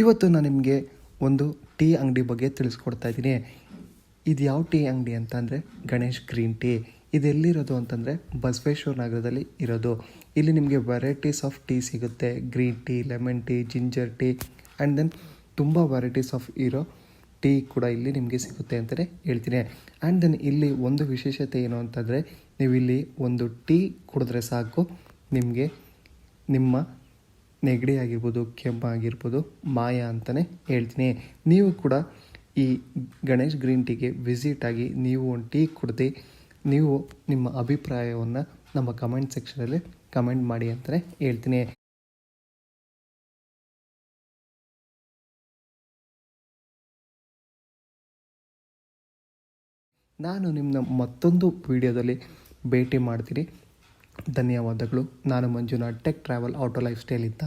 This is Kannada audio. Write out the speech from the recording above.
ಇವತ್ತು ನಾನು ನಿಮಗೆ ಒಂದು ಟೀ ಅಂಗಡಿ ಬಗ್ಗೆ ತಿಳಿಸ್ಕೊಡ್ತಾ ಇದ್ದೀನಿ. ಇದು ಯಾವ ಟೀ ಅಂಗಡಿ ಅಂತಂದರೆ ಗಣೇಶ್ ಗ್ರೀನ್ ಟೀ. ಇದೆಲ್ಲಿರೋದು ಅಂತಂದರೆ ಬಸವೇಶ್ವರ ನಗರದಲ್ಲಿ ಇರೋದು. ಇಲ್ಲಿ ನಿಮಗೆ ವೆರೈಟೀಸ್ ಆಫ್ ಟೀ ಸಿಗುತ್ತೆ. Green tea, lemon tea, ginger tea and then ತುಂಬ ವೆರೈಟೀಸ್ ಆಫ್ ಇರೋ ಟೀ ಕೂಡ ಇಲ್ಲಿ ನಿಮಗೆ ಸಿಗುತ್ತೆ ಅಂತಲೇ ಹೇಳ್ತೀನಿ. ಆ್ಯಂಡ್ ದೆನ್ ಇಲ್ಲಿ ಒಂದು ವಿಶೇಷತೆ ಏನು ಅಂತಂದರೆ, ನೀವು ಇಲ್ಲಿ ಒಂದು ಟೀ ಕುಡಿದ್ರೆ ಸಾಕು, ನಿಮಗೆ ನಿಮ್ಮ ನೆಗಡಿ ಆಗಿರ್ಬೋದು, ಕೆಮ್ಮಾಗಿರ್ಬೋದು ಮಾಯ ಅಂತಲೇ ಹೇಳ್ತೀನಿ. ನೀವು ಕೂಡ ಈ ಗಣೇಶ್ ಗ್ರೀನ್ ಟೀಗೆ ವಿಸಿಟ್ ಆಗಿ ನೀವು ಒಂದು ಟೀ ಕುಡ್ದು ನೀವು ನಿಮ್ಮ ಅಭಿಪ್ರಾಯವನ್ನು ನಮ್ಮ ಕಮೆಂಟ್ ಸೆಕ್ಷನಲ್ಲಿ ಕಮೆಂಟ್ ಮಾಡಿ ಅಂತಲೇ ಹೇಳ್ತೀನಿ. ನಾನು ನಿಮ್ಮನ್ನ ಮತ್ತೊಂದು ವಿಡಿಯೋದಲ್ಲಿ ಭೇಟಿ ಮಾಡ್ತೀನಿ. ಧನ್ಯವಾದಗಳು. ನಾನು Manjunath, tech travel auto life style ಇದ್ದ.